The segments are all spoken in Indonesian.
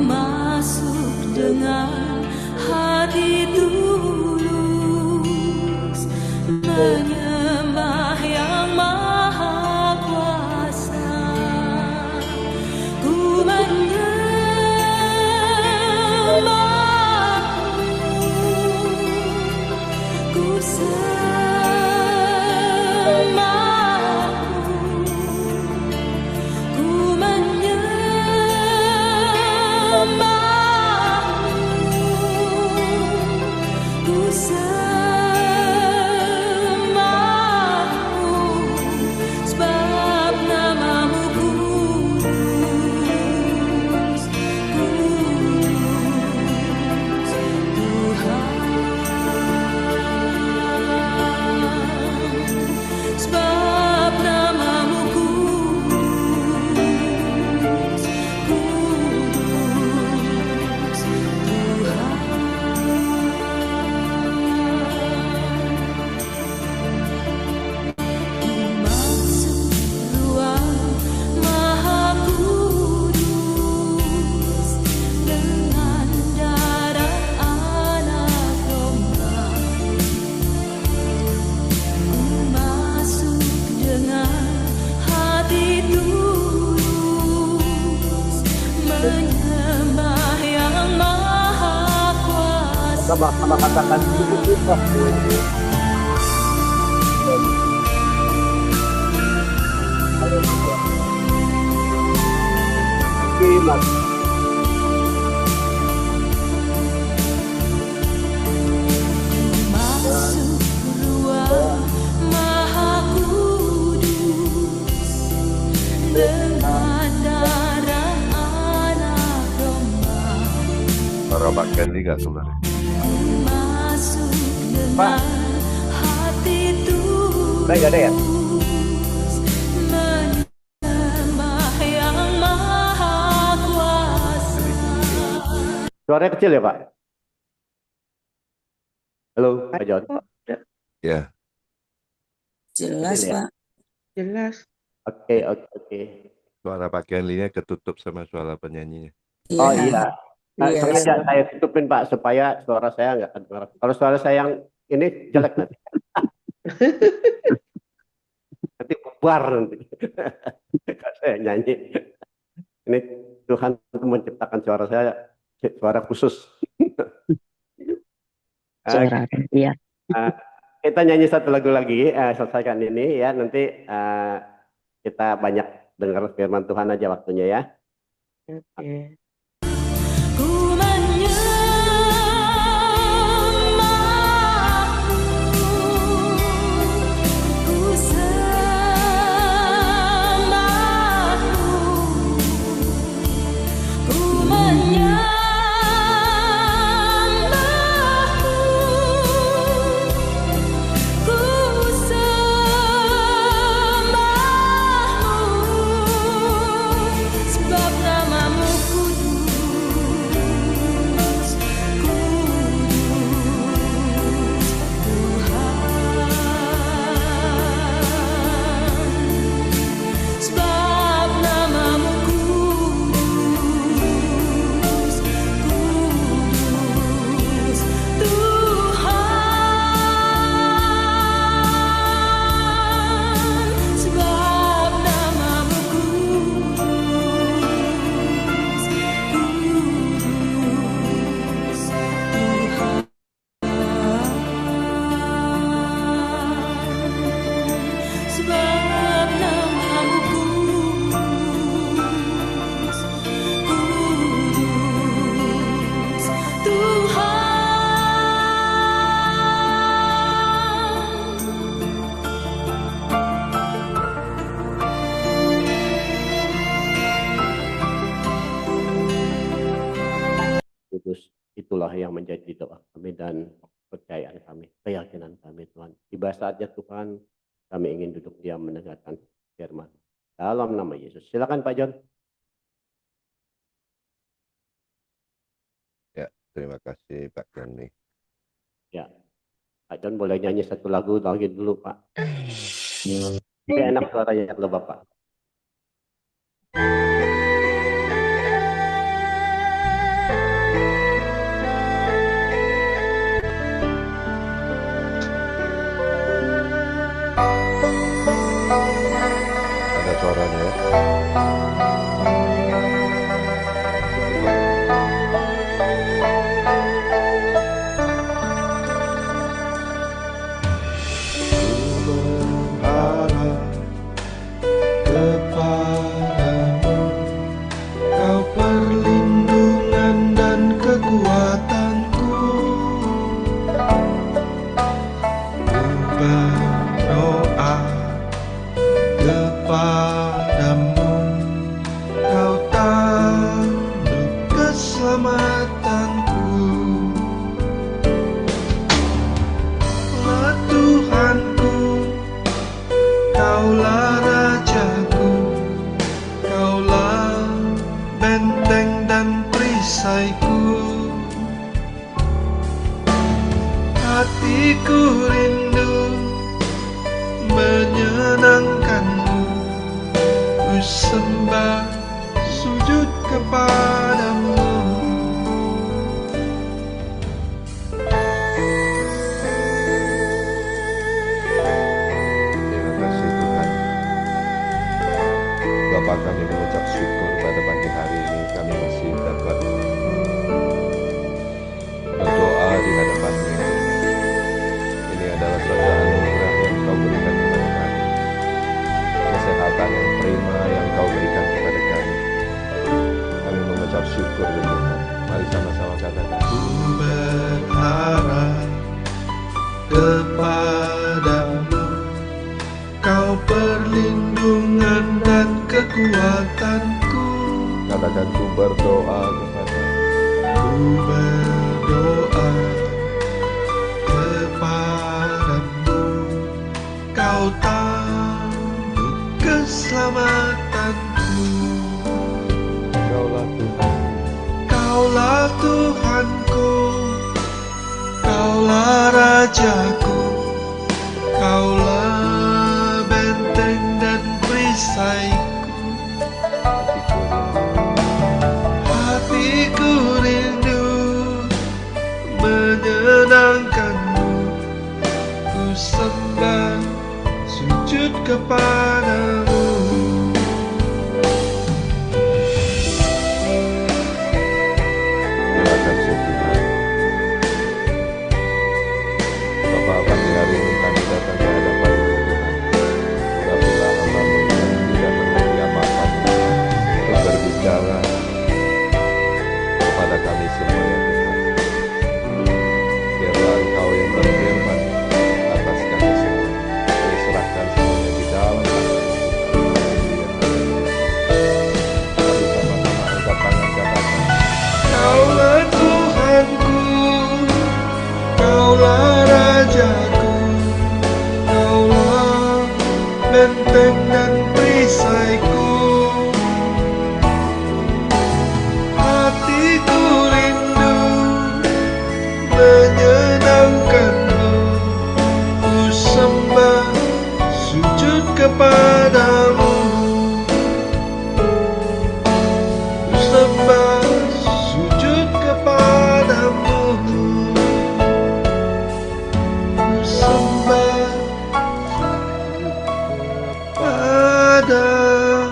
masuk dengan hati tulus, menyembah yang maha kuasa. Ku menyembahmu, ku sembahmu, ku menyembahmu, ku sembahmu, sebab namamu kudus, kudus, Tuhan. Sebab namamu kudus, kudus, Tuhan. Masuk ruang maha kudus dengan darah anak domba. Ku masuk dengan hati tulus, menyembah yang maha kuasa. Sama-sama katakan kita. Terima kasih. Masuk ruang maha kudus dengan darah anak domba. Para Pak Kenli nggak sebenarnya? Ku masuk dengan hati Baik, ada ya? tulus, menyembah yang maha kuasa. Suaranya kecil ya, Pak? Halo, Pak John. Ya, Jelas, Kecil ya? Pak. Jelas. Oke, oke, oke. suara Pak Kenli-nya ketutup sama suara penyanyinya. Oh iya. Nah, Iya, sengaja saya tutupin, Pak, supaya suara saya nggak kedengaran. Kalau suara saya yang ini jelek nanti. Nanti bubar nanti. Kalau saya nyanyi. Ini Tuhan menciptakan suara saya, suara khusus. Suara iya. Kita nyanyi satu lagu lagi, selesaikan ini ya. Nanti kita banyak dengar firman Tuhan aja waktunya ya. Oke. Ku menyembahmu, ku sembahmu, ku menyembahmu, ku sembahmu, sebab namamu kudus, kudus, Tuhan. Sebab namamu kudus, kudus, Tuhan. Sebab namamu kudus, kudus, Tuhan. Sebab namamu kudus, kudus, Tuhan. Kudus, itulah yang menjadi doa kami dan percayaan kami, keyakinan kami, Tuhan. Tiba saatnya Tuhan, kami ingin duduk diam mendengarkan firman. Dalam nama Yesus. Silakan Pak John. Ya, terima kasih Pak Kenli. Ya, Pak John boleh nyanyi satu lagu lagi dulu Pak. Tapi enak suaranya kalau Bapak. Berharap kepadamu, Kau perlindungan dan kekuatanku. Ku berdoa kepadamu, Kau tanduk keselamatanku. Lah Tuhanku, Kaulah Rajaku, Kaulah benteng dan perisaiku. Hatiku rindu menyenangkanmu, ku sembah sujud kepadamu. Terima kasih Tuhan. Bapa, kami mengucap syukur pada pagi hari ini kami masih dapat berdoa di hadapan-Mu. Ini adalah suatu anugerah yang Kau berikan kepada kami, kesehatan yang prima yang Kau berikan kepada kami. Kami mengucap syukur ya Tuhan. Mari sama-sama katakan. Ku berharap kepadamu, Kau perlindungan dan kekuatanku. Katakan, ku berdoa kepadamu. Ku berdoa kepadamu, Kau tanduk keselamatanku. Kaulah Tuhan, Kaulah Tuhanku, Kaulah Rajaku, Kaulah benteng dan perisaiku. Hatiku rindu menyenangkanmu, ku sembah sujud kepadamu. Terima kasih Tuhan. Bapa, pagi hari ini kami datang ke hadapan-Mu Tuhan. Urapilah hamba-Mu yang tidak mengerti apa-apa untuk berbicara kepada kami semua ya Tuhan. Biarlah Engkau yang berfirman atas kami semua. Kami serahkan semuanya di dalam tangan-Mu. Mari sama-sama angkat tangan katakan. Kaulah Tuhanku, Kaulah Rajaku, Kaulah benteng dan perisaiku. Hatiku rindu menyenangkanmu, ku sembah sujud kepadamu. Ku sembah sujud kepadamu. Ku sembah padamu.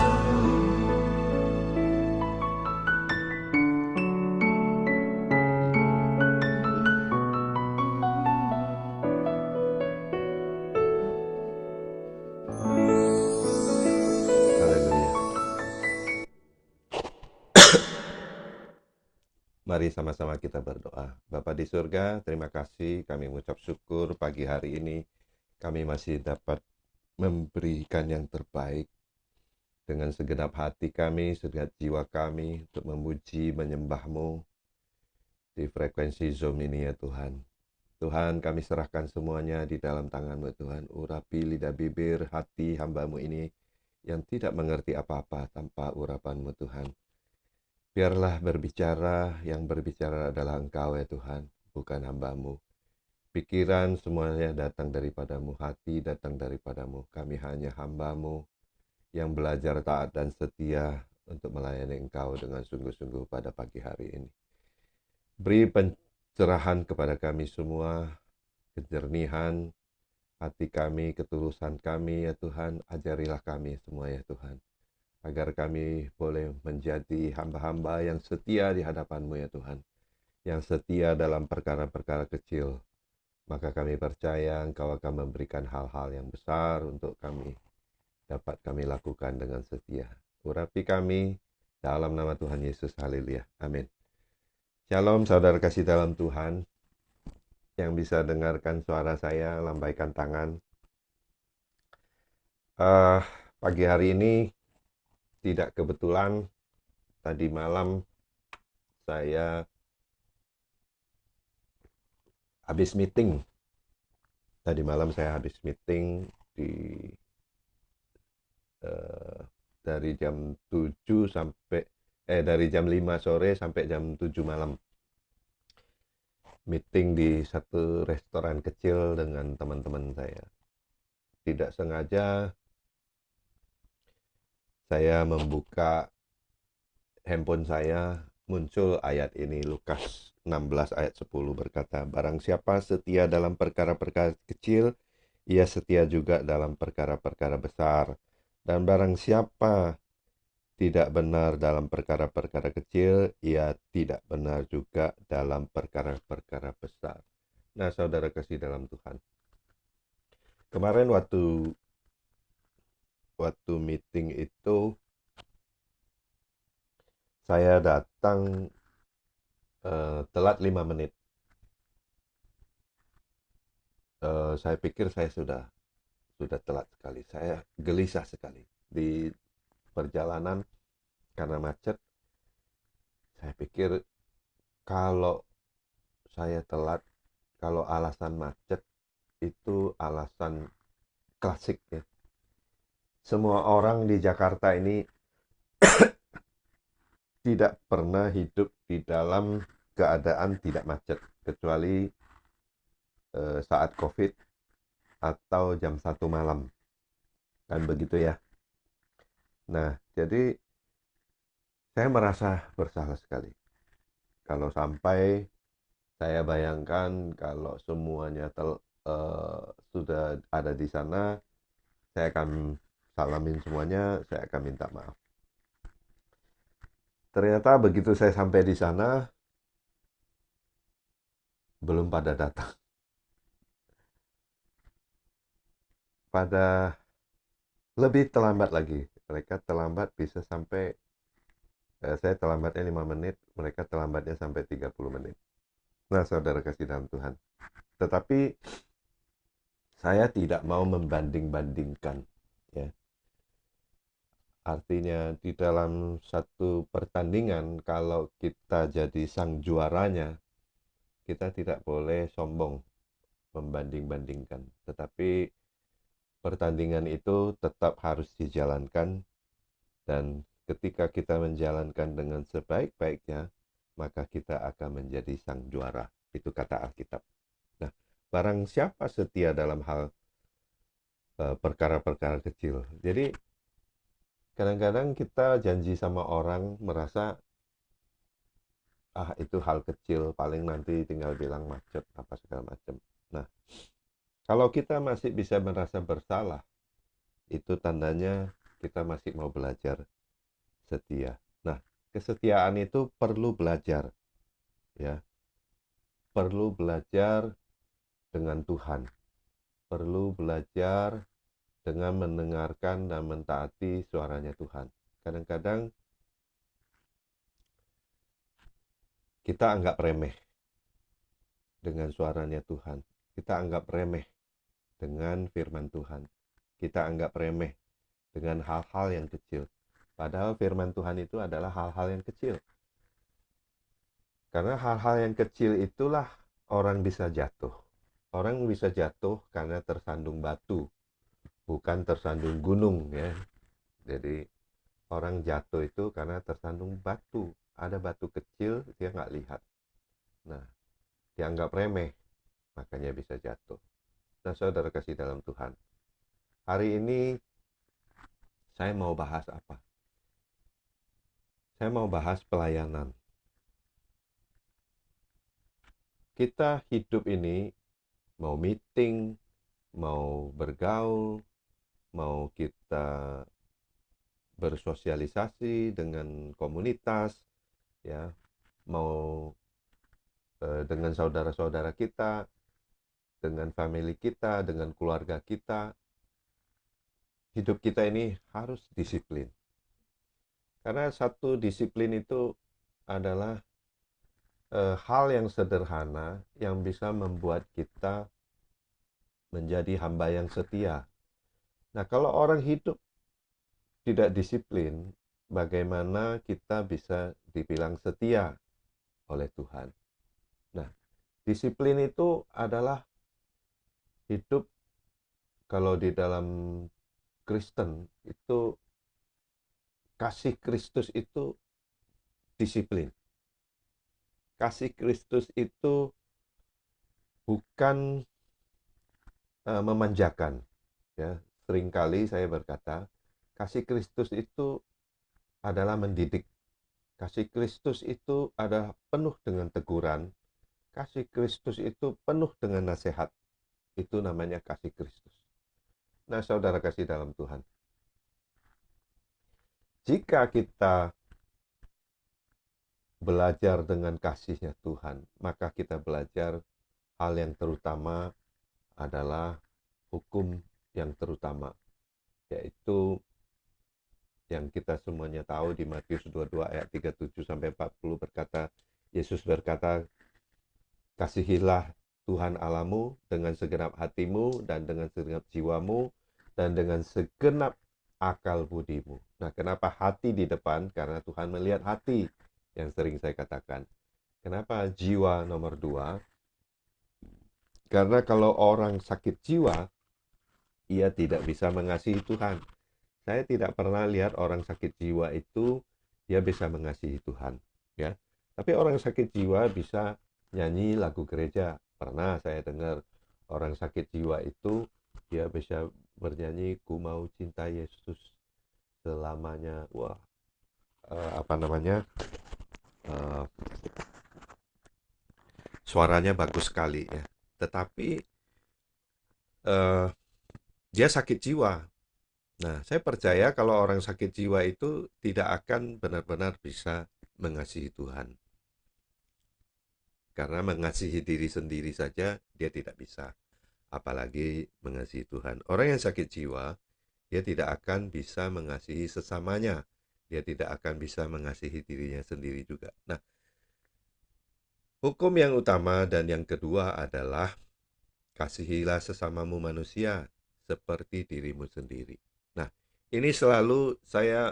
Haleluya. Mari sama-sama kita berdoa. Bapa di surga, terima kasih, kami mengucap syukur pagi hari ini kami masih dapat memberikan yang terbaik dengan segenap hati kami, segenap jiwa kami untuk memuji, menyembah-Mu di frekuensi Zoom ini ya Tuhan. Tuhan, kami serahkan semuanya di dalam tangan-Mu Tuhan. Urapi lidah bibir hati hamba-Mu ini yang tidak mengerti apa-apa tanpa urapan-Mu Tuhan. Biarlah berbicara, yang berbicara adalah Engkau ya Tuhan, bukan hamba-Mu. Pikiran semuanya datang daripada-Mu, hati datang daripada-Mu. Kami hanya hamba-Mu yang belajar taat dan setia untuk melayani Engkau dengan sungguh-sungguh pada pagi hari ini. Beri pencerahan kepada kami semua, kejernihan hati kami, ketulusan kami ya Tuhan. Ajarilah kami semua ya Tuhan. agar kami boleh menjadi hamba-hamba yang setia di hadapan-Mu ya Tuhan, yang setia dalam perkara-perkara kecil. Maka kami percaya Engkau akan memberikan hal-hal yang besar untuk dapat kami lakukan dengan setia. Urapi kami dalam nama Tuhan Yesus, haleluya, amin. Shalom saudara kasih dalam Tuhan, yang bisa dengarkan suara saya, lambaikan tangan. Pagi hari ini tidak kebetulan, tadi malam saya habis meeting. Tadi malam saya habis meeting dari jam 7 sampai dari jam 5 sore sampai jam 7 malam. Meeting di satu restoran kecil dengan teman-teman saya. Tidak sengaja saya membuka handphone saya, muncul ayat ini, Lukas 16 ayat 10 berkata, barang siapa setia dalam perkara-perkara kecil, ia setia juga dalam perkara-perkara besar. Dan barang siapa tidak benar dalam perkara-perkara kecil, ia tidak benar juga dalam perkara-perkara besar. Nah, saudara kasih dalam Tuhan, kemarin waktu meeting itu, saya datang telat 5 menit. Saya pikir saya sudah telat sekali. Saya gelisah sekali di perjalanan karena macet. Saya pikir kalau saya telat, kalau alasan macet itu alasan klasik ya. Semua orang di Jakarta ini tidak pernah hidup di dalam keadaan tidak macet, kecuali saat COVID atau jam 1 malam. Kan begitu ya. Nah, jadi saya merasa bersalah sekali. Kalau sampai saya bayangkan kalau semuanya sudah ada di sana, saya akan salamin semuanya, saya akan minta maaf. Ternyata begitu saya sampai di sana, belum pada datang. Pada lebih terlambat lagi. Mereka terlambat bisa sampai, saya terlambatnya 5 menit, mereka terlambatnya sampai 30 menit. Nah, saudara kasih dalam Tuhan. Tetapi saya tidak mau membanding-bandingkan. Ya. Artinya di dalam satu pertandingan, kalau kita jadi sang juaranya, kita tidak boleh sombong membanding-bandingkan. Tetapi pertandingan itu tetap harus dijalankan, dan ketika kita menjalankan dengan sebaik-baiknya, maka kita akan menjadi sang juara. Itu kata Alkitab. Nah, barang siapa setia dalam hal perkara-perkara kecil. Jadi kadang-kadang kita janji sama orang, merasa itu hal kecil, paling nanti tinggal bilang macet apa segala macam. Nah, kalau kita masih bisa merasa bersalah, itu tandanya kita masih mau belajar setia. Nah, kesetiaan itu perlu belajar, ya. Perlu belajar dengan Tuhan. Perlu belajar dengan mendengarkan dan mentaati suaranya Tuhan. Kadang-kadang kita anggap remeh dengan suaranya Tuhan. Kita anggap remeh dengan firman Tuhan. Kita anggap remeh dengan hal-hal yang kecil. Padahal firman Tuhan itu adalah hal-hal yang kecil. Karena hal-hal yang kecil itulah orang bisa jatuh. Orang bisa jatuh karena tersandung batu, bukan tersandung gunung ya. Jadi orang jatuh itu karena tersandung batu. Ada batu kecil, dia nggak lihat. Nah, dianggap remeh, makanya bisa jatuh. Nah, saudara kasih dalam Tuhan, hari ini saya mau bahas apa? Saya mau bahas pelayanan. Kita hidup ini, mau meeting, mau bergaul, mau kita bersosialisasi dengan komunitas, ya, mau dengan saudara-saudara kita, dengan family kita, dengan keluarga kita. Hidup kita ini harus disiplin. Karena satu disiplin itu adalah hal yang sederhana yang bisa membuat kita menjadi hamba yang setia. Nah, kalau orang hidup tidak disiplin, bagaimana kita bisa dibilang setia oleh Tuhan? Nah, disiplin itu adalah hidup, kalau di dalam Kristen itu kasih Kristus itu disiplin. Kasih Kristus itu bukan memanjakan, ya. Seringkali saya berkata, kasih Kristus itu adalah mendidik. Kasih Kristus itu adalah penuh dengan teguran. Kasih Kristus itu penuh dengan nasihat. Itu namanya kasih Kristus. Nah, saudara kasih dalam Tuhan, jika kita belajar dengan kasihnya Tuhan, maka kita belajar hal yang terutama adalah hukum yang terutama, yaitu yang kita semuanya tahu di Matius 22 ayat 37-40 berkata, Yesus berkata, kasihilah Tuhan Allahmu dengan segenap hatimu dan dengan segenap jiwamu dan dengan segenap akal budimu. Nah, kenapa hati di depan? Karena Tuhan melihat hati, yang sering saya katakan. Kenapa jiwa nomor 2? Karena kalau orang sakit jiwa, ia tidak bisa mengasihi Tuhan. Saya tidak pernah lihat orang sakit jiwa itu dia bisa mengasihi Tuhan, ya. Tapi orang sakit jiwa bisa nyanyi lagu gereja. Pernah saya dengar orang sakit jiwa itu dia bisa bernyanyi, ku mau cinta Yesus selamanya. Wah, suaranya bagus sekali, ya. Tetapi dia sakit jiwa. Nah, saya percaya kalau orang sakit jiwa itu tidak akan benar-benar bisa mengasihi Tuhan. Karena mengasihi diri sendiri saja dia tidak bisa, apalagi mengasihi Tuhan. Orang yang sakit jiwa, dia tidak akan bisa mengasihi sesamanya. Dia tidak akan bisa mengasihi dirinya sendiri juga. Nah, hukum yang utama dan yang kedua adalah kasihilah sesamamu manusia seperti dirimu sendiri. Nah, ini selalu saya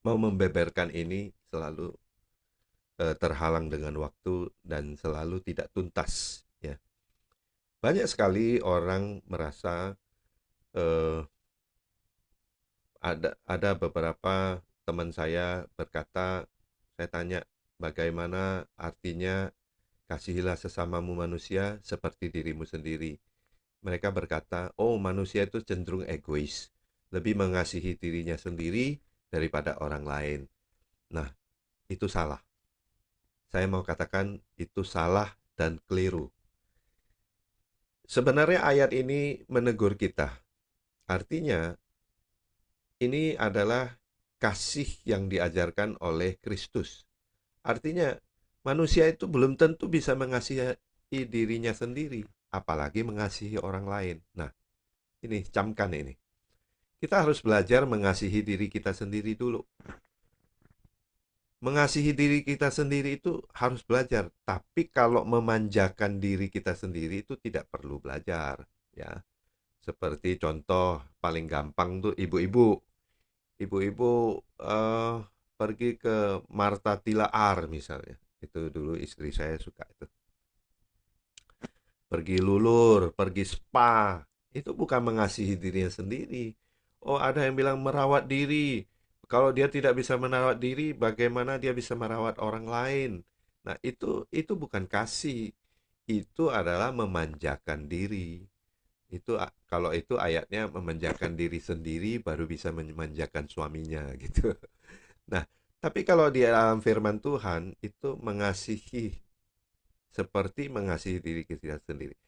mau membeberkan ini, selalu terhalang dengan waktu dan selalu tidak tuntas, ya. Banyak sekali orang merasa ada beberapa teman saya berkata, saya tanya bagaimana artinya kasihilah sesamamu manusia seperti dirimu sendiri. Mereka berkata, oh, manusia itu cenderung egois, lebih mengasihi dirinya sendiri daripada orang lain. Nah, itu salah. Saya mau katakan itu salah dan keliru. Sebenarnya ayat ini menegur kita. Artinya, ini adalah kasih yang diajarkan oleh Kristus. Artinya, manusia itu belum tentu bisa mengasihi dirinya sendiri, apalagi mengasihi orang lain. Nah, ini camkan ini. Kita harus belajar mengasihi diri kita sendiri dulu. Mengasihi diri kita sendiri itu harus belajar, tapi kalau memanjakan diri kita sendiri itu tidak perlu belajar, ya. Seperti contoh paling gampang tuh ibu-ibu. Ibu-ibu pergi ke Martha Tilaar misalnya. Itu dulu istri saya suka itu. Pergi lulur, pergi spa, itu bukan mengasihi dirinya sendiri. Oh, ada yang bilang merawat diri. Kalau dia tidak bisa merawat diri, bagaimana dia bisa merawat orang lain? Nah, itu bukan kasih. Itu adalah memanjakan diri. Kalau itu ayatnya memanjakan diri sendiri baru bisa memanjakan suaminya gitu. Nah, tapi kalau di dalam firman Tuhan itu mengasihi seperti mengasihi diri kita sendiri.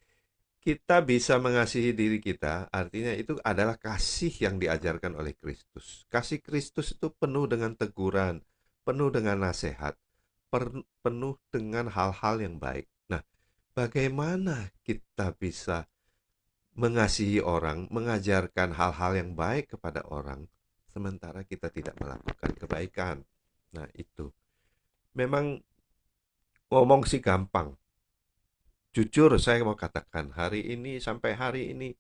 kita bisa mengasihi diri kita, artinya itu adalah kasih yang diajarkan oleh Kristus. Kasih Kristus itu penuh dengan teguran, penuh dengan nasihat, penuh dengan hal-hal yang baik. Nah, bagaimana kita bisa mengasihi orang, mengajarkan hal-hal yang baik kepada orang, sementara kita tidak melakukan kebaikan? Nah, itu memang ngomong sih gampang. Jujur saya mau katakan, sampai hari ini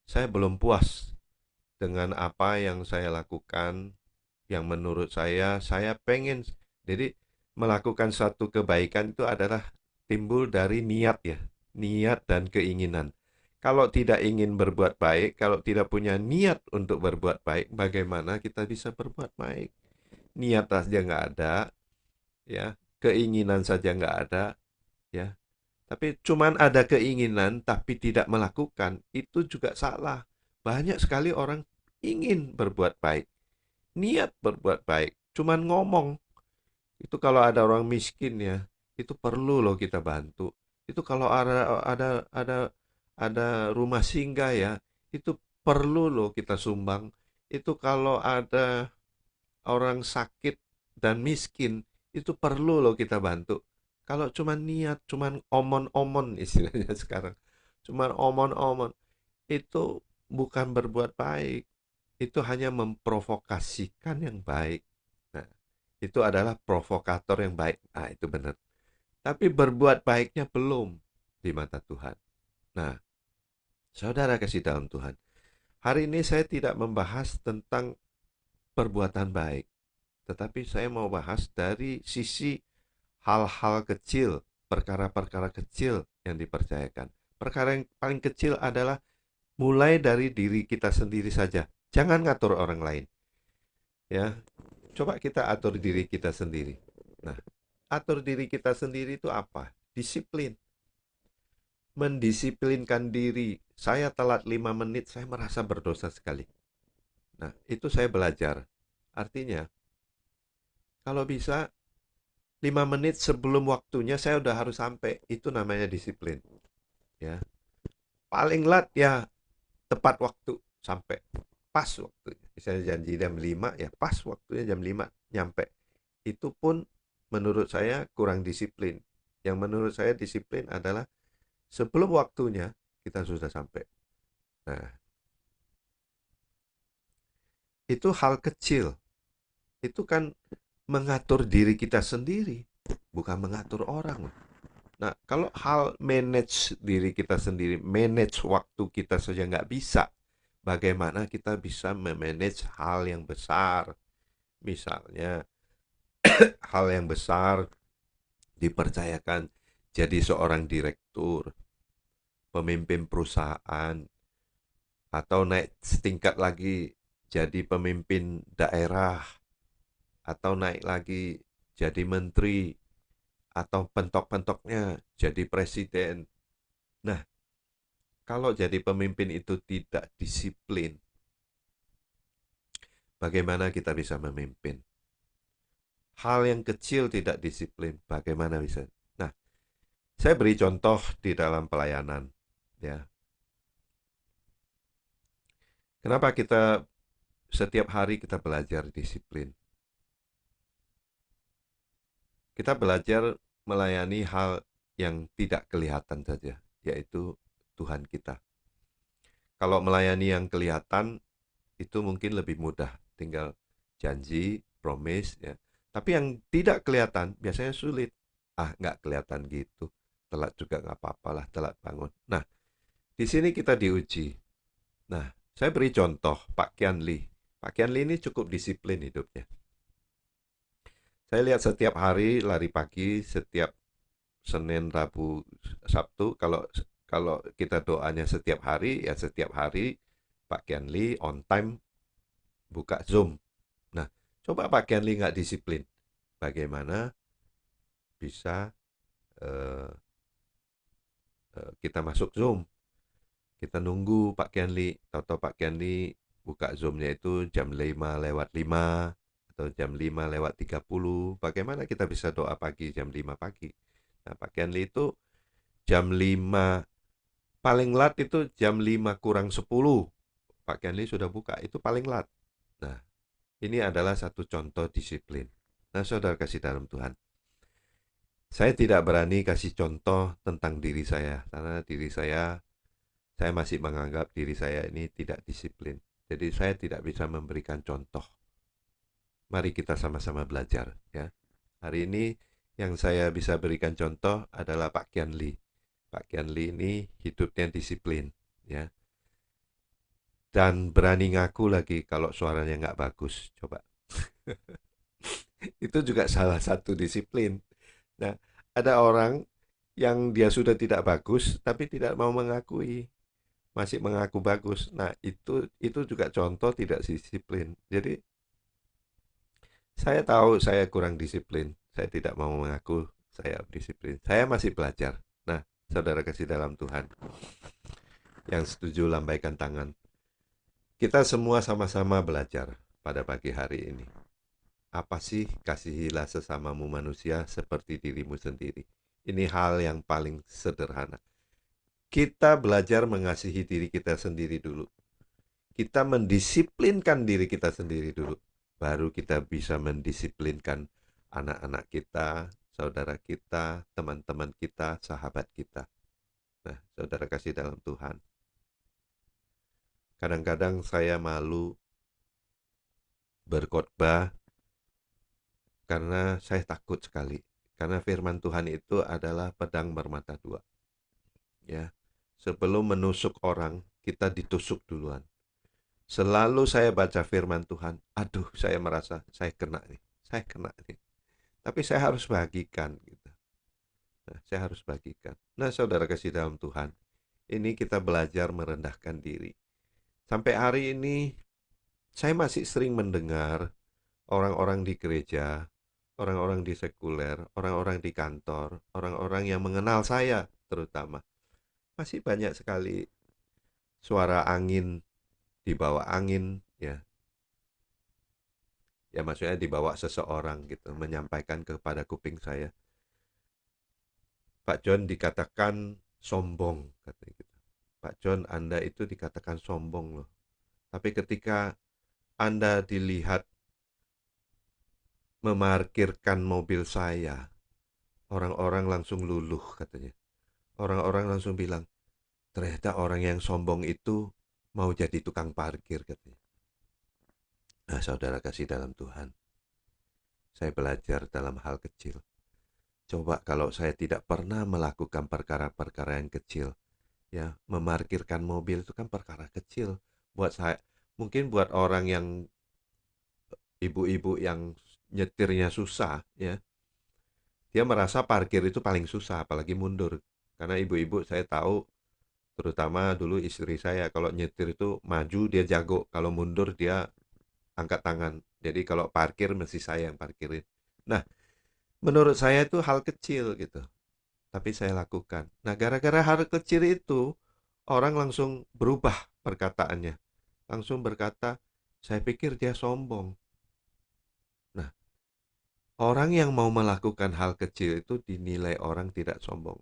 saya belum puas dengan apa yang saya lakukan, yang menurut saya pengen. Jadi melakukan satu kebaikan itu adalah timbul dari niat ya, niat dan keinginan. Kalau tidak ingin berbuat baik, kalau tidak punya niat untuk berbuat baik, bagaimana kita bisa berbuat baik? Niat saja nggak ada, ya, keinginan saja nggak ada, ya. Tapi cuman ada keinginan tapi tidak melakukan, itu juga salah. Banyak sekali orang ingin berbuat baik, niat berbuat baik, cuman ngomong. Itu kalau ada orang miskin ya, itu perlu loh kita bantu. Itu kalau ada rumah singgah ya, itu perlu loh kita sumbang. Itu kalau ada orang sakit dan miskin, itu perlu loh kita bantu. Kalau cuman niat, cuman omon-omon istilahnya sekarang, cuman omon-omon, itu bukan berbuat baik. Itu hanya memprovokasikan yang baik. Nah, itu adalah provokator yang baik. Nah, itu benar. Tapi berbuat baiknya belum di mata Tuhan. Nah, saudara kasih dalam Tuhan, hari ini saya tidak membahas tentang perbuatan baik, tetapi saya mau bahas dari sisi hal-hal kecil, perkara-perkara kecil yang dipercayakan. Perkara yang paling kecil adalah mulai dari diri kita sendiri saja. Jangan ngatur orang lain. Ya, coba kita atur diri kita sendiri. Nah, atur diri kita sendiri itu apa? Disiplin. Mendisiplinkan diri. Saya telat 5 menit, saya merasa berdosa sekali. Nah, itu saya belajar. Artinya, kalau bisa 5 menit sebelum waktunya saya udah harus sampai. Itu namanya disiplin. Ya. Paling lat ya tepat waktu sampai. Pas waktu. Misalnya janji jam 5 ya pas waktunya jam 5 nyampe. Itu pun menurut saya kurang disiplin. Yang menurut saya disiplin adalah sebelum waktunya kita sudah sampai. Nah, itu hal kecil. Itu kan mengatur diri kita sendiri, bukan mengatur orang. Nah, kalau hal manage diri kita sendiri, manage waktu kita saja nggak bisa, bagaimana kita bisa memanage hal yang besar? Misalnya, hal yang besar dipercayakan jadi seorang direktur, pemimpin perusahaan, atau naik setingkat lagi jadi pemimpin daerah, atau naik lagi jadi menteri, atau pentok-pentoknya jadi presiden. Nah, kalau jadi pemimpin itu tidak disiplin, bagaimana kita bisa memimpin? Hal yang kecil tidak disiplin, bagaimana bisa? Nah, saya beri contoh di dalam pelayanan, ya. Kenapa kita setiap hari kita belajar disiplin? Kita belajar melayani hal yang tidak kelihatan saja, yaitu Tuhan kita. Kalau melayani yang kelihatan, itu mungkin lebih mudah, tinggal janji, promise, ya. Tapi yang tidak kelihatan biasanya sulit. Nggak kelihatan gitu, telat juga nggak apa-apalah, telat bangun. Nah, di sini kita diuji. Nah, saya beri contoh Pak Kian Lee. Pak Kian Lee ini cukup disiplin hidupnya. Saya lihat setiap hari lari pagi, setiap Senin, Rabu, Sabtu. Kalau kita doanya setiap hari, ya setiap hari Pak Kian Lee on time buka Zoom. Nah, coba Pak Kian Lee nggak disiplin, bagaimana bisa kita masuk Zoom? Kita nunggu Pak Kian Lee, atau Pak Kian Lee buka Zoom-nya itu jam 5:05 atau jam 5:30. Bagaimana kita bisa doa pagi jam 5 pagi? Nah, Pak Kian Lee itu jam 5 Paling lat itu jam 5 kurang 10. Pak Kenli sudah buka, itu paling lat. Nah, ini adalah satu contoh disiplin. Nah, saudara kasih dalam Tuhan. Saya tidak berani kasih contoh tentang diri saya, karena saya masih menganggap diri saya ini tidak disiplin. Jadi saya tidak bisa memberikan contoh. Mari kita sama-sama belajar, ya. Hari ini yang saya bisa berikan contoh adalah Pak Kian Lee. Pak Kian Lee ini hidupnya disiplin, ya. Dan berani ngaku lagi kalau suaranya nggak bagus. Coba. Itu juga salah satu disiplin. Nah, ada orang yang dia sudah tidak bagus, tapi tidak mau mengakui. Masih mengaku bagus. Nah, itu juga contoh tidak disiplin. Jadi, saya tahu saya kurang disiplin. Saya tidak mau mengaku saya disiplin. Saya masih belajar. Nah, saudara kasih dalam Tuhan. Yang setuju lambaikan tangan. Kita semua sama-sama belajar pada pagi hari ini. Apa sih kasihilah sesamamu manusia seperti dirimu sendiri? Ini hal yang paling sederhana. Kita belajar mengasihi diri kita sendiri dulu. Kita mendisiplinkan diri kita sendiri dulu. Baru kita bisa mendisiplinkan anak-anak kita, saudara kita, teman-teman kita, sahabat kita. Nah, saudara kasih dalam Tuhan. Kadang-kadang saya malu berkhotbah karena saya takut sekali. Karena firman Tuhan itu adalah pedang bermata dua. Ya, sebelum menusuk orang, kita ditusuk duluan. Selalu saya baca firman Tuhan, aduh saya merasa saya kena nih. Tapi saya harus bagikan gitu. Nah, saya harus bagikan. Nah, saudara kasih dalam Tuhan, ini kita belajar merendahkan diri. Sampai hari ini saya masih sering mendengar orang-orang di gereja, orang-orang di sekuler, orang-orang di kantor, orang-orang yang mengenal saya terutama. Masih banyak sekali suara angin, dibawa angin, ya. Ya maksudnya dibawa seseorang gitu, menyampaikan kepada kuping saya. Pak John dikatakan sombong, katanya gitu. Pak John, Anda itu dikatakan sombong loh. Tapi ketika Anda dilihat memarkirkan mobil saya, orang-orang langsung luluh katanya. Orang-orang langsung bilang, ternyata orang yang sombong itu mau jadi tukang parkir katanya. Nah, saudara kasih dalam Tuhan, saya belajar dalam hal kecil. Coba kalau saya tidak pernah melakukan perkara-perkara yang kecil, ya, memarkirkan mobil itu kan perkara kecil buat saya. Mungkin buat orang yang ibu-ibu yang nyetirnya susah, ya, dia merasa parkir itu paling susah, apalagi mundur. Karena ibu-ibu saya tahu, terutama dulu istri saya, kalau nyetir itu maju dia jago, kalau mundur dia angkat tangan. Jadi kalau parkir mesti saya yang parkirin. Nah, menurut saya itu hal kecil gitu. Tapi saya lakukan. Nah, gara-gara hal kecil itu, orang langsung berubah perkataannya. Langsung berkata, saya pikir dia sombong. Nah, orang yang mau melakukan hal kecil itu dinilai orang tidak sombong.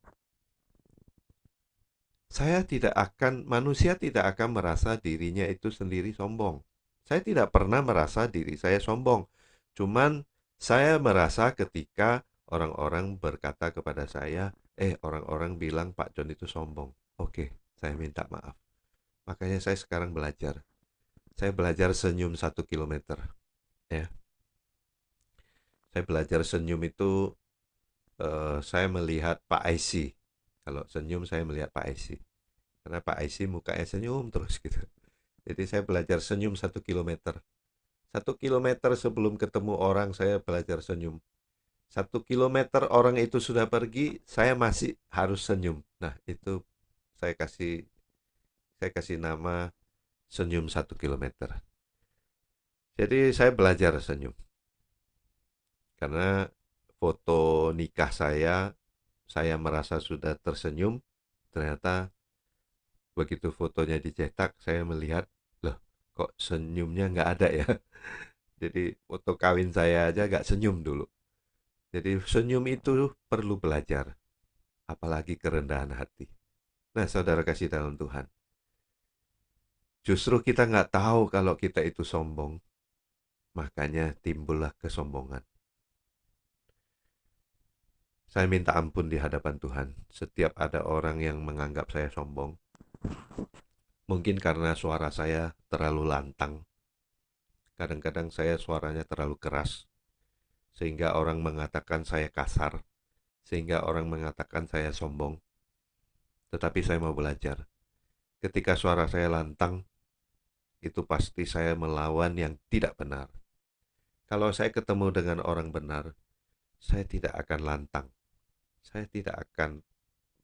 Manusia tidak akan merasa dirinya itu sendiri sombong. Saya tidak pernah merasa diri saya sombong. Cuman saya merasa ketika orang-orang berkata kepada saya, orang-orang bilang Pak John itu sombong. Oke, saya minta maaf. Makanya saya sekarang belajar. Saya belajar senyum 1 kilometer. Ya. Saya belajar senyum itu, saya melihat Pak IC. Kalau senyum saya melihat Pak IC. Karena Pak IC mukanya senyum terus gitu. Jadi saya belajar senyum 1 kilometer. 1 kilometer sebelum ketemu orang saya belajar senyum. 1 kilometer orang itu sudah pergi, saya masih harus senyum. Nah, itu saya kasih nama senyum 1 kilometer. Jadi saya belajar senyum. Karena foto nikah saya merasa sudah tersenyum. Ternyata begitu fotonya dicetak, saya melihat, loh kok senyumnya nggak ada ya. Jadi foto kawin saya aja nggak senyum dulu. Jadi senyum itu perlu belajar, apalagi kerendahan hati. Nah, saudara kasih dalam Tuhan, justru kita nggak tahu kalau kita itu sombong, makanya timbullah kesombongan. Saya minta ampun di hadapan Tuhan setiap ada orang yang menganggap saya sombong. Mungkin karena suara saya terlalu lantang. Kadang-kadang saya suaranya terlalu keras, sehingga orang mengatakan saya kasar, sehingga orang mengatakan saya sombong. Tetapi saya mau belajar. Ketika suara saya lantang, itu pasti saya melawan yang tidak benar. Kalau saya ketemu dengan orang benar, saya tidak akan lantang. Saya tidak akan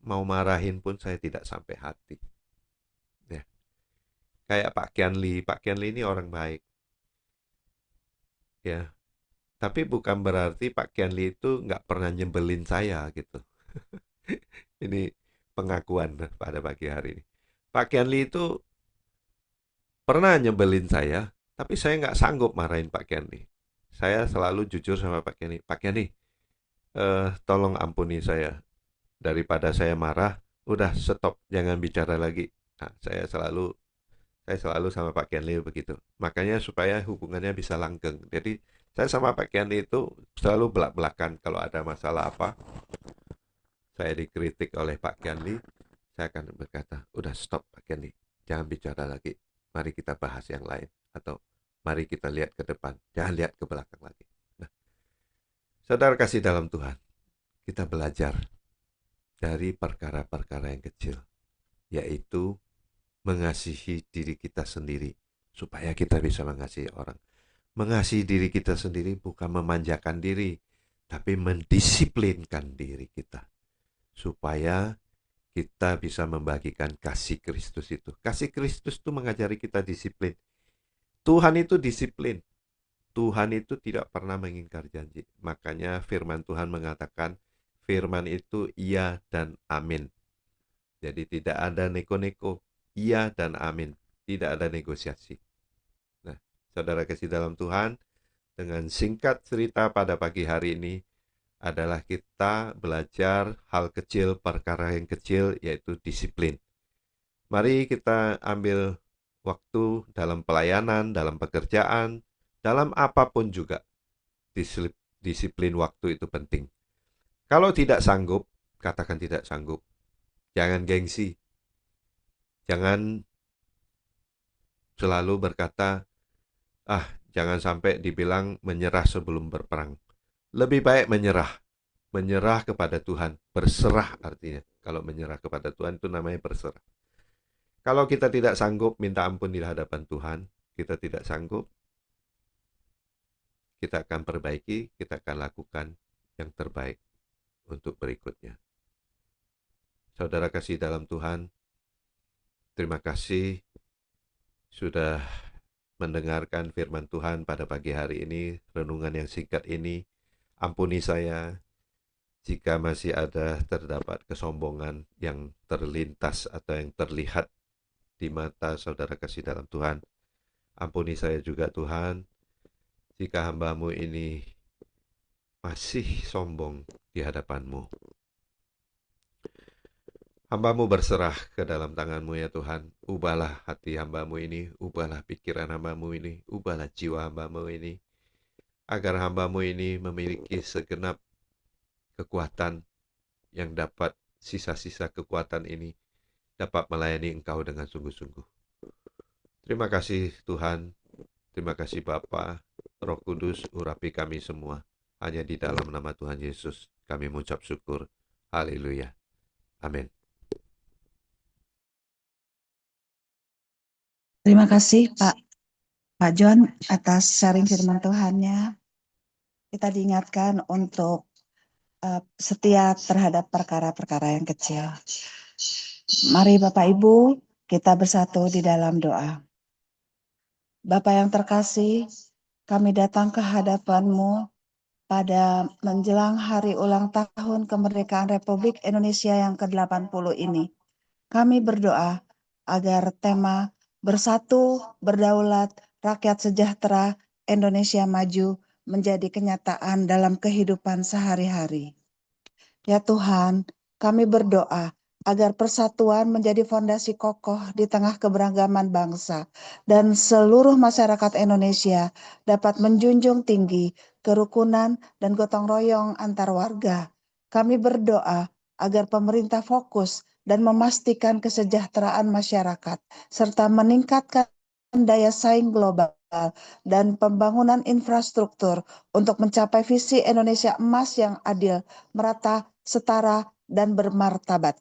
mau marahin pun saya tidak sampai hati. Ya. Kayak Pak Kianli. Pak Kianli ini orang baik. Ya. Tapi bukan berarti Pak Kianli itu nggak pernah nyebelin saya gitu. Ini pengakuan pada pagi hari ini. Pak Kianli itu pernah nyebelin saya, tapi saya nggak sanggup marahin Pak Kianli. Saya selalu jujur sama Pak Kianli. Pak Kianli, tolong ampuni saya. Daripada saya marah, udah stop, jangan bicara lagi. Nah, saya selalu sama Pak Kianli begitu. Makanya supaya hubungannya bisa langgeng. Jadi saya sama Pak Kianli itu selalu belak-belakan. Kalau ada masalah apa, saya dikritik oleh Pak Kianli, saya akan berkata, udah stop Pak Kianli, jangan bicara lagi. Mari kita bahas yang lain. Atau mari kita lihat ke depan, jangan lihat ke belakang lagi. Nah, saudara kasih dalam Tuhan, kita belajar dari perkara-perkara yang kecil, yaitu mengasihi diri kita sendiri, supaya kita bisa mengasihi orang. Mengasihi diri kita sendiri bukan memanjakan diri, tapi mendisiplinkan diri kita, supaya kita bisa membagikan kasih Kristus itu. Kasih Kristus itu mengajari kita disiplin. Tuhan itu disiplin. Tuhan itu tidak pernah mengingkar janji. Makanya firman Tuhan mengatakan, firman itu iya dan amin. Jadi tidak ada neko-neko, iya dan amin. Tidak ada negosiasi. Nah, saudara kasih dalam Tuhan, dengan singkat cerita pada pagi hari ini adalah kita belajar hal kecil, perkara yang kecil, yaitu disiplin. Mari kita ambil waktu dalam pelayanan, dalam pekerjaan, dalam apapun juga. Disiplin waktu itu penting. Kalau tidak sanggup, katakan tidak sanggup. Jangan gengsi. Jangan selalu berkata, jangan sampai dibilang menyerah sebelum berperang. Lebih baik menyerah kepada Tuhan, berserah artinya. Kalau menyerah kepada Tuhan itu namanya berserah. Kalau kita tidak sanggup, minta ampun di hadapan Tuhan. Kita tidak sanggup, kita akan perbaiki, kita akan lakukan yang terbaik untuk berikutnya. Saudara kasih dalam Tuhan, terima kasih sudah mendengarkan firman Tuhan pada pagi hari ini, renungan yang singkat ini. Ampuni saya jika masih ada terdapat kesombongan yang terlintas atau yang terlihat di mata saudara kasih dalam Tuhan. Ampuni saya juga Tuhan, jika hamba-Mu ini masih sombong di hadapan-Mu. Hamba-Mu berserah ke dalam tangan-Mu ya Tuhan. Ubahlah hati hamba-Mu ini, ubahlah pikiran hamba-Mu ini, ubahlah jiwa hamba-Mu ini, agar hamba-Mu ini memiliki segenap kekuatan yang dapat, sisa-sisa kekuatan ini dapat melayani Engkau dengan sungguh-sungguh. Terima kasih Tuhan, terima kasih Bapa, Roh Kudus, urapi kami semua. Hanya di dalam nama Tuhan Yesus kami mengucap syukur. Haleluya. Amin. Terima kasih Pak John atas sharing firman Tuhannya. Kita diingatkan untuk setia terhadap perkara-perkara yang kecil. Mari Bapak Ibu, kita bersatu di dalam doa. Bapa yang terkasih, kami datang ke hadapan-Mu pada menjelang hari ulang tahun kemerdekaan Republik Indonesia yang ke-80 ini. Kami berdoa agar tema Bersatu, Berdaulat, Rakyat Sejahtera, Indonesia Maju menjadi kenyataan dalam kehidupan sehari-hari. Ya Tuhan, kami berdoa agar persatuan menjadi fondasi kokoh di tengah keberagaman bangsa dan seluruh masyarakat Indonesia dapat menjunjung tinggi kerukunan dan gotong royong antar warga. Kami berdoa agar pemerintah fokus dan memastikan kesejahteraan masyarakat serta meningkatkan daya saing global dan pembangunan infrastruktur untuk mencapai visi Indonesia emas yang adil, merata, setara, dan bermartabat.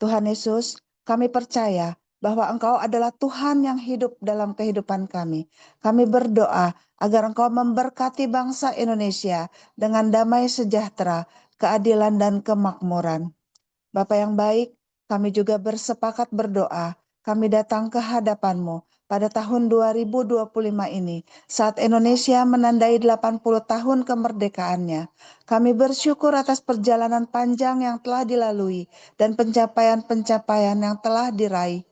Tuhan Yesus, kami percaya bahwa Engkau adalah Tuhan yang hidup dalam kehidupan kami. Kami berdoa agar Engkau memberkati bangsa Indonesia dengan damai sejahtera, keadilan, dan kemakmuran. Bapa yang baik, kami juga bersepakat berdoa. Kami datang ke hadapan-Mu pada tahun 2025 ini, saat Indonesia menandai 80 tahun kemerdekaannya. Kami bersyukur atas perjalanan panjang yang telah dilalui dan pencapaian-pencapaian yang telah diraih.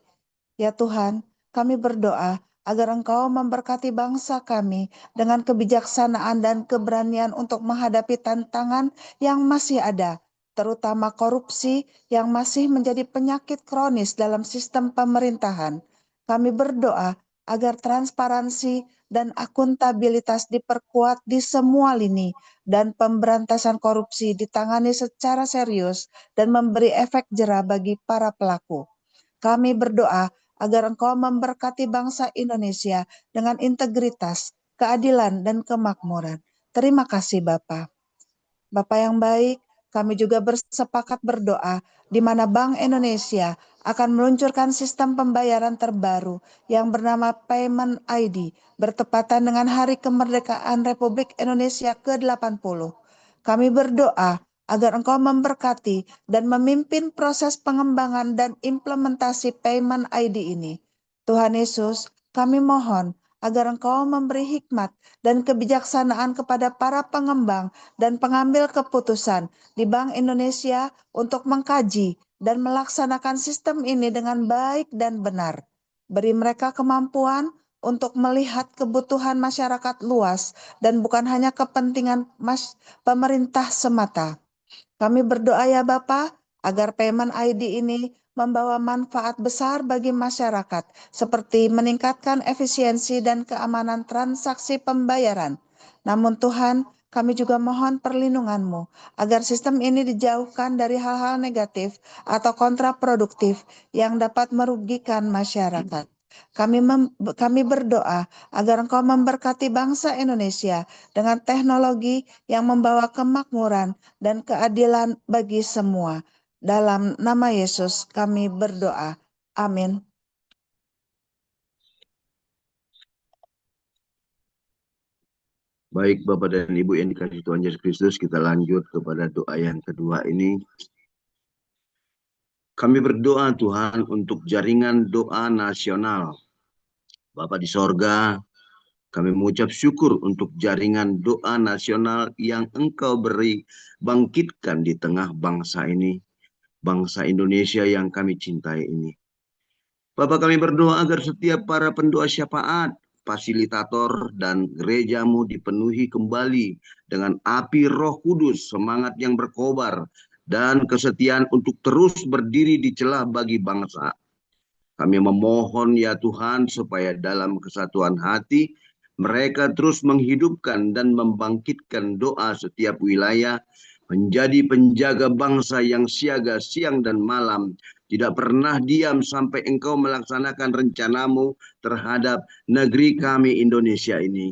Ya Tuhan, kami berdoa agar Engkau memberkati bangsa kami dengan kebijaksanaan dan keberanian untuk menghadapi tantangan yang masih ada, terutama korupsi yang masih menjadi penyakit kronis dalam sistem pemerintahan. Kami berdoa agar transparansi dan akuntabilitas diperkuat di semua lini dan pemberantasan korupsi ditangani secara serius dan memberi efek jera bagi para pelaku. Kami berdoa agar Engkau memberkati bangsa Indonesia dengan integritas, keadilan, dan kemakmuran. Terima kasih Bapa. Bapa yang baik, kami juga bersepakat berdoa di mana Bank Indonesia akan meluncurkan sistem pembayaran terbaru yang bernama Payment ID bertepatan dengan Hari Kemerdekaan Republik Indonesia ke-80. Kami berdoa agar Engkau memberkati dan memimpin proses pengembangan dan implementasi Payment ID ini. Tuhan Yesus, kami mohon agar Engkau memberi hikmat dan kebijaksanaan kepada para pengembang dan pengambil keputusan di Bank Indonesia untuk mengkaji dan melaksanakan sistem ini dengan baik dan benar. Beri mereka kemampuan untuk melihat kebutuhan masyarakat luas dan bukan hanya kepentingan pemerintah semata. Kami berdoa ya Bapa, agar Payment ID ini membawa manfaat besar bagi masyarakat, seperti meningkatkan efisiensi dan keamanan transaksi pembayaran. Namun Tuhan, kami juga mohon perlindungan-Mu, agar sistem ini dijauhkan dari hal-hal negatif atau kontraproduktif yang dapat merugikan masyarakat. Kami berdoa agar Engkau memberkati bangsa Indonesia dengan teknologi yang membawa kemakmuran dan keadilan bagi semua. Dalam nama Yesus kami berdoa. Amin. Baik Bapak dan Ibu yang dikasihi Tuhan Yesus Kristus, kita lanjut kepada doa yang kedua ini. Kami berdoa Tuhan untuk jaringan doa nasional. Bapa di sorga, kami mengucap syukur untuk jaringan doa nasional yang Engkau beri bangkitkan di tengah bangsa ini, bangsa Indonesia yang kami cintai ini. Bapak, kami berdoa agar setiap para pendoa syafaat, fasilitator, dan gerejamu dipenuhi kembali dengan api Roh Kudus, semangat yang berkobar, dan kesetiaan untuk terus berdiri di celah bagi bangsa. Kami memohon ya Tuhan supaya dalam kesatuan hati mereka terus menghidupkan dan membangkitkan doa setiap wilayah, menjadi penjaga bangsa yang siaga siang dan malam, tidak pernah diam sampai Engkau melaksanakan rencanamu terhadap negeri kami Indonesia ini.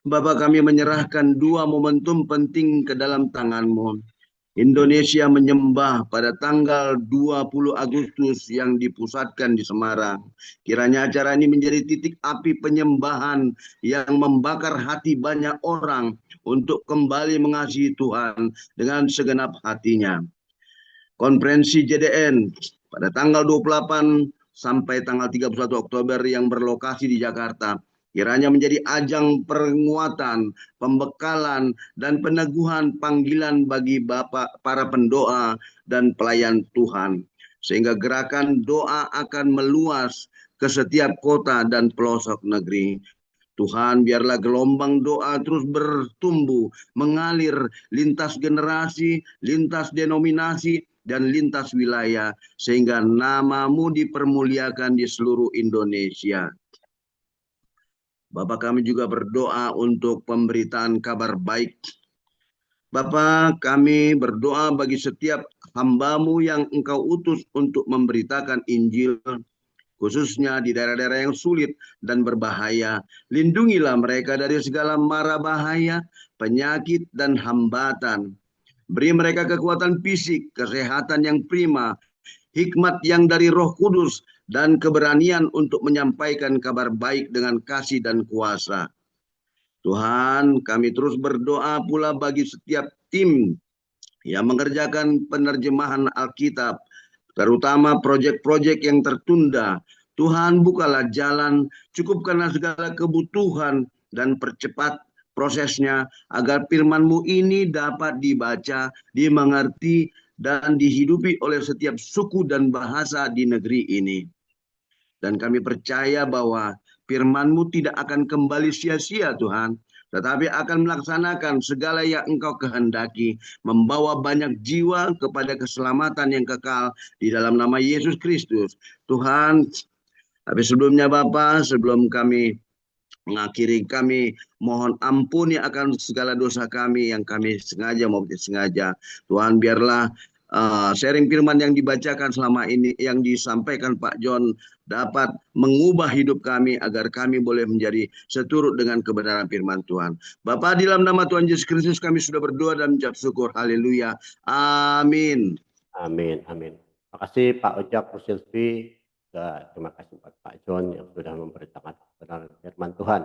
Bapak, kami menyerahkan dua momentum penting ke dalam tangan-Mu. Indonesia menyembah pada tanggal 20 Agustus yang dipusatkan di Semarang. Kiranya acara ini menjadi titik api penyembahan yang membakar hati banyak orang untuk kembali mengasihi Tuhan dengan segenap hatinya. Konferensi JDN pada tanggal 28 sampai tanggal 31 Oktober yang berlokasi di Jakarta, kiranya menjadi ajang penguatan, pembekalan, dan peneguhan panggilan bagi Bapak, para pendoa, dan pelayan Tuhan. Sehingga gerakan doa akan meluas ke setiap kota dan pelosok negeri. Tuhan, biarlah gelombang doa terus bertumbuh, mengalir lintas generasi, lintas denominasi, dan lintas wilayah, sehingga nama-Mu dipermuliakan di seluruh Indonesia. Bapak, kami juga berdoa untuk pemberitaan kabar baik. Bapak, kami berdoa bagi setiap hamba-Mu yang Engkau utus untuk memberitakan Injil, khususnya di daerah-daerah yang sulit dan berbahaya. Lindungilah mereka dari segala mara bahaya, penyakit, dan hambatan. Beri mereka kekuatan fisik, kesehatan yang prima, hikmat yang dari Roh Kudus, dan keberanian untuk menyampaikan kabar baik dengan kasih dan kuasa. Tuhan, kami terus berdoa pula bagi setiap tim yang mengerjakan penerjemahan Alkitab, terutama proyek-proyek yang tertunda. Tuhan, bukalah jalan, cukupkanlah segala kebutuhan, dan percepat prosesnya agar firman-Mu ini dapat dibaca, dimengerti, dan dihidupi oleh setiap suku dan bahasa di negeri ini. Dan kami percaya bahwa firman-Mu tidak akan kembali sia-sia, Tuhan, tetapi akan melaksanakan segala yang Engkau kehendaki, membawa banyak jiwa kepada keselamatan yang kekal di dalam nama Yesus Kristus. Tuhan, tapi sebelumnya Bapa, sebelum kami mengakhiri, kami mohon ampuni akan segala dosa kami yang kami sengaja maupun tidak sengaja. Tuhan, biarlah sharing firman yang dibacakan selama ini, yang disampaikan Pak John, dapat mengubah hidup kami agar kami boleh menjadi seturut dengan kebenaran firman Tuhan. Bapa, di dalam nama Tuhan Yesus Kristus kami sudah berdoa dan mengucap syukur. Haleluya. Amin. Amin, amin. Terima kasih Pak Ojak, Bu Silvi. Terima kasih buat Pak John yang sudah memberitakan kebenaran firman Tuhan.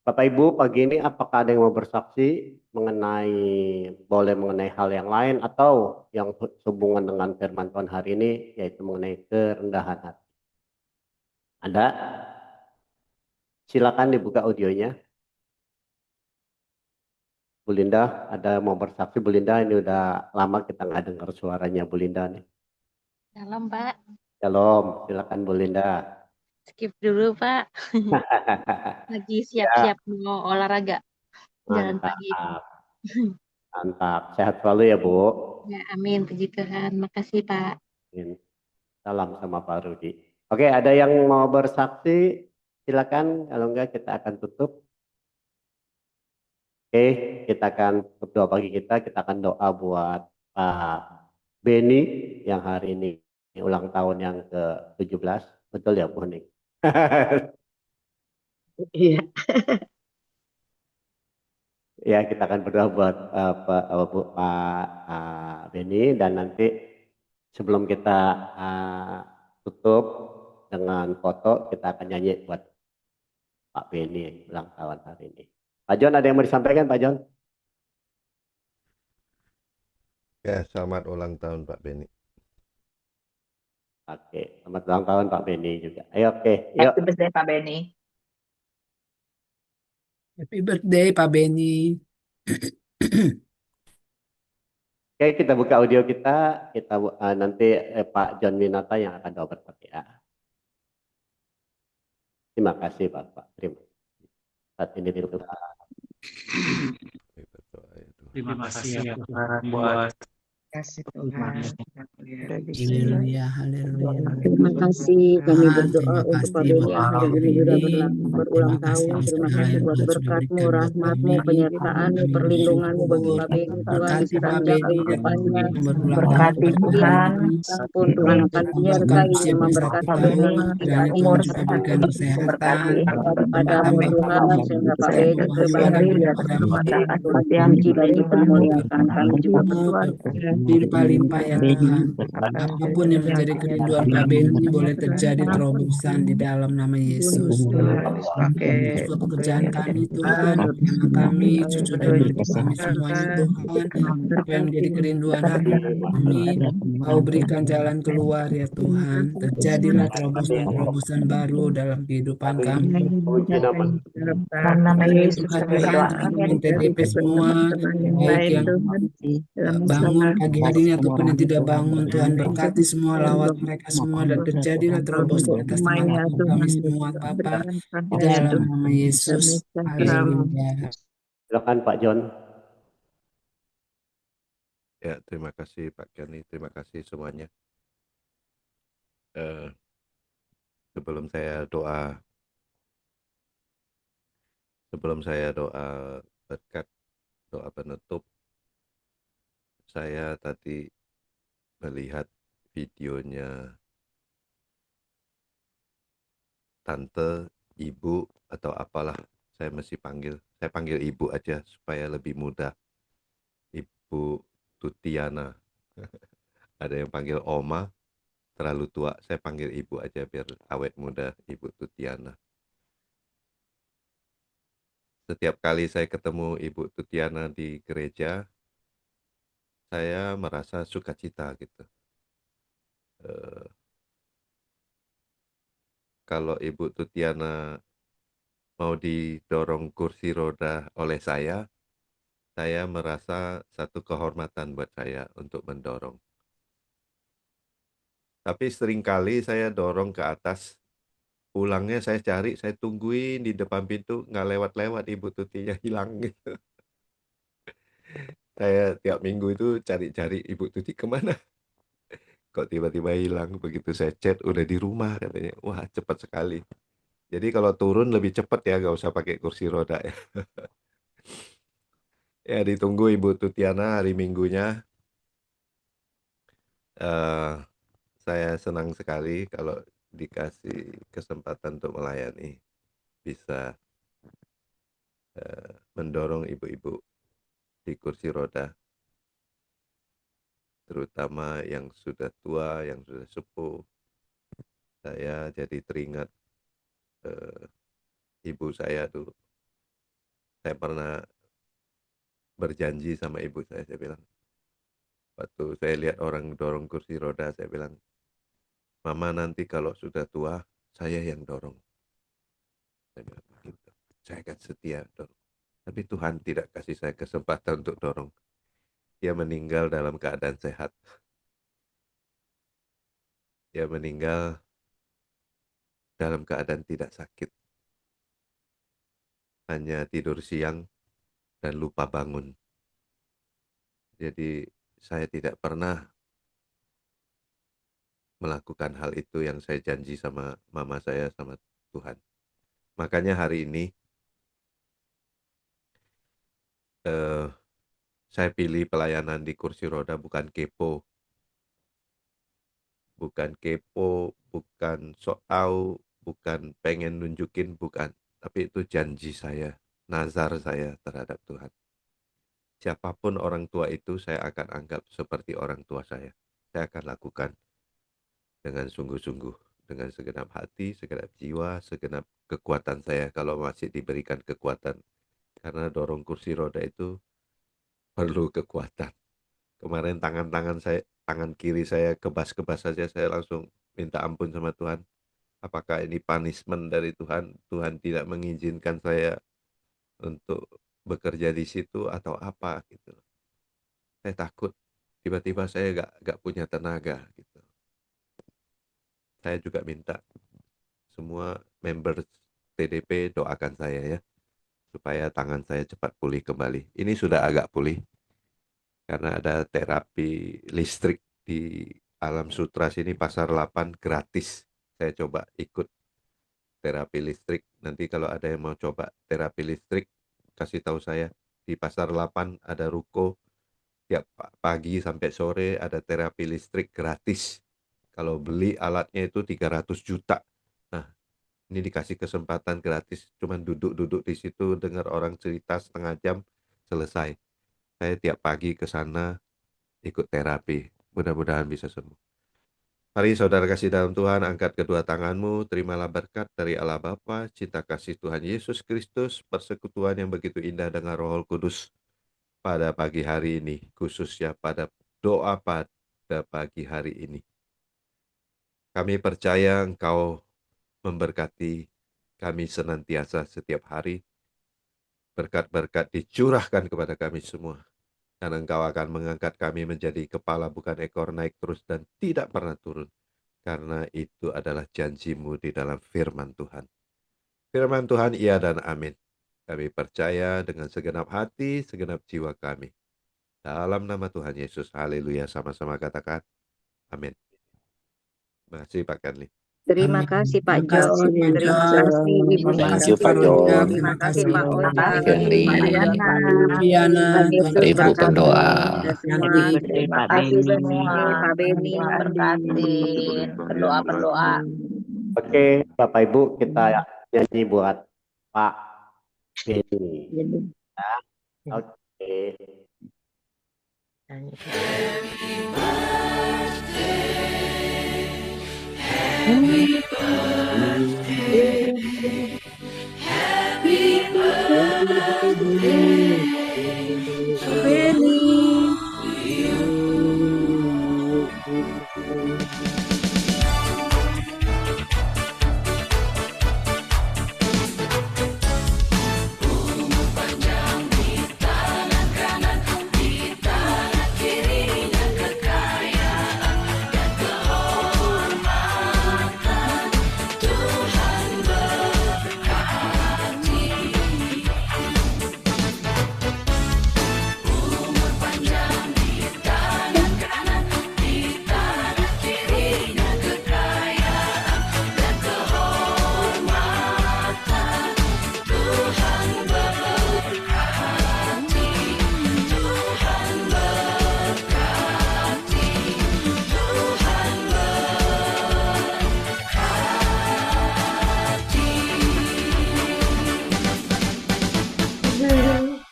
Bapak Ibu, pagi ini apakah ada yang mau bersaksi mengenai hal yang lain atau yang sehubungan dengan firman Tuhan hari ini, yaitu mengenai kerendahan hati? Ada? Silakan dibuka audionya. Bu Linda, ada mau bersaksi? Bu Linda, ini udah lama kita nggak dengar suaranya Bu Linda nih. Shalom Pak, Shalom, silakan Bu Linda. skip dulu Pak, lagi Ya, siap-siap mau olahraga, jalan mantap, pagi. mantap. Sehat selalu ya Bu. Ya amin, puji Tuhan, makasih Pak. Amin. Salam sama Pak Rudi. Oke, ada yang mau bersaksi? Silakan, kalau enggak kita akan tutup. Oke, kita akan tutup doa pagi kita akan doa buat Pak Beni yang hari ini ulang tahun yang ke-17. Betul ya Bu Ning? Iya. Ya, kita akan berdoa buat Pak Beni, dan nanti sebelum kita tutup dengan foto, kita akan nyanyi buat Pak Beni ulang tahun hari ini. Pak John, ada yang mau disampaikan Pak John? Ya, selamat ulang tahun Pak Beni. Oke, selamat ulang tahun Pak Beni juga. Ayo, oke, yuk. Happy birthday Pak Beni. Happy birthday Pak Beni. Oke, kita buka audio kita nanti Pak John Winata yang akan doa berkati ya. Terima kasih Bapak. Terima kasih. Saat ini ditutup. Terima kasih ya Tuhan buat Kasih Tuhan. Haleluya, haleluya. Terima kasih kami berdoa Terima untuk Pak kasih Beni yang hari ini sudah berulang Terima kasih tahun. atas Terima segala kasih yang buat Tuhan sudah berkat-Mu, berikan buat rahmat-Mu, kami. penyertaan-Mu, Kami perlindungan-Mu bagi bersyukur. Pak Beni. Tuhan Berkati disertai Pak dalam Beni kehidupannya. yang berulang Berkati tahun Tuhan. Pun Tuhan akan menyertai usia dan bersatu memberkati Pak tahun. Beni. Kiranya Umur Tuhan juga sehat berikan terus kesehatan, diberkati daripadamu tambah Tuhan, sehingga Pak sehat Beni jiwa dan kembali damai. dipuji dan dipermuliakan. Kami juga berdoa Berlimpah-limpah ya Tuhan. Apapun yang menjadi kerinduan Pak Beni boleh terjadi terobosan di dalam nama Yesus. pakai Untuk pekerjaan kami Tuhan, anak kami, cucu dan menantu kami semuanya Tuhan, apa yang menjadi kerinduan hati kami, Kau berikan jalan keluar ya Tuhan. Terjadilah terobosan-terobosan baru dalam kehidupan kami. Puji nama Dalam nama Yesus Tuhan kami Tuhan, berdoa. teman-teman TDP semua, baik yang bangun pagi hari ini ataupun yang tidak bangun, Tuhan berkati semua, lawat mereka semua, dan terjadilah terobosan atas teman-teman kami semua Bapa, di dalam nama Yesus. Haleluya. Silakan Pak John. Ya, terima kasih Pak Kenny, terima kasih semuanya. Eh, sebelum saya doa berkat, doa penutup, saya tadi melihat videonya tante, ibu, atau apalah saya panggil ibu aja supaya lebih mudah. Ibu Tutiana. Ada yang panggil Oma, terlalu tua, saya panggil ibu aja biar awet muda, Ibu Tutiana. Setiap kali saya ketemu Ibu Tutiana di gereja, saya merasa sukacita gitu. Kalau Ibu Tutiana mau didorong kursi roda oleh saya merasa satu kehormatan buat saya untuk mendorong. Tapi seringkali saya dorong ke atas, pulangnya saya cari, saya tungguin di depan pintu, nggak lewat-lewat, Ibu Tutinya hilang gitu. Saya tiap minggu itu cari-cari Ibu Tuti kemana. Kok tiba-tiba hilang, begitu saya chat, udah di rumah katanya. Wah, cepat sekali. Jadi kalau turun lebih cepat ya, nggak usah pakai kursi roda ya. Ya, ditunggu Ibu Tutiana hari Minggunya. Eh, saya senang sekali kalau dikasih kesempatan untuk melayani. Bisa mendorong ibu-ibu di kursi roda. Terutama yang sudah tua, yang sudah sepuh. Saya jadi teringat ibu saya dulu. Saya pernah berjanji sama ibu saya bilang, waktu saya lihat orang dorong kursi roda, saya bilang, Mama nanti kalau sudah tua, saya yang dorong. Saya bilang begitu. Saya akan setia dorong. Tapi Tuhan tidak kasih saya kesempatan untuk dorong. Dia meninggal dalam keadaan sehat. Dia meninggal dalam keadaan tidak sakit. Hanya tidur siang dan lupa bangun. Jadi saya tidak pernah melakukan hal itu yang saya janji sama mama saya, sama Tuhan. Makanya hari ini saya pilih pelayanan di kursi roda bukan kepo. Bukan kepo, bukan sok tahu, bukan pengen nunjukin, bukan. Tapi itu janji saya, nazar saya terhadap Tuhan. Siapapun orang tua itu saya akan anggap seperti orang tua saya. Saya akan lakukan dengan sungguh-sungguh, dengan segenap hati, segenap jiwa, segenap kekuatan saya kalau masih diberikan kekuatan. Karena dorong kursi roda itu perlu kekuatan. Kemarin tangan kiri saya kebas-kebas saja, saya langsung minta ampun sama Tuhan. Apakah ini punishment dari Tuhan? Tuhan tidak mengizinkan saya untuk bekerja di situ atau apa gitu. Saya takut tiba-tiba saya gak punya tenaga gitu. Saya juga minta semua member TDP doakan saya ya, supaya tangan saya cepat pulih kembali. Ini sudah agak pulih karena ada terapi listrik di Alam Sutra sini, Pasar 8 gratis. Saya coba ikut terapi listrik. Nanti kalau ada yang mau coba terapi listrik, kasih tahu saya. Di Pasar 8 ada ruko, tiap pagi sampai sore ada terapi listrik gratis. Kalau beli alatnya itu 300 juta. Nah, ini dikasih kesempatan gratis, cuman duduk-duduk di situ dengar orang cerita setengah jam selesai. Saya tiap pagi ke sana ikut terapi. Mudah-mudahan bisa sembuh. Mari saudara kasih dalam Tuhan, angkat kedua tanganmu, terimalah berkat dari Allah Bapa, cinta kasih Tuhan Yesus Kristus, persekutuan yang begitu indah dengan Roh Kudus pada pagi hari ini, khususnya pada doa pada pagi hari ini. Kami percaya Engkau memberkati kami senantiasa setiap hari. Berkat-berkat dicurahkan kepada kami semua. Dan Engkau akan mengangkat kami menjadi kepala bukan ekor, naik terus dan tidak pernah turun. Karena itu adalah janji-Mu di dalam firman Tuhan. Firman Tuhan iya dan amin. Kami percaya dengan segenap hati, segenap jiwa kami. Dalam nama Tuhan Yesus, haleluya. Sama-sama katakan, amin. Terima kasih Pak Karli. Terima Amin. kasih Pak Terima kasih John, Pak terima John. kasih Ibu Terima Thank kasih you, Susanti, Pak Pak John. Rojak. terima Terima kasih kasih Pak Pak Ojak, Ojak. Firly, Pak Diana, Diana, Pak Tuhan Yesus Ibu berkati. berkati berdoa. kita semua. Nanti Terima Pak kasih Denny. semua, Pak Beni. Tuhan berkatin berdoa-berdoa. Oke, Bapak Ibu, kita nyanyi buat Pak Beni. Oke.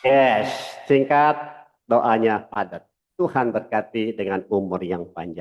Yes, singkat doanya padat. Tuhan berkati dengan umur yang panjang.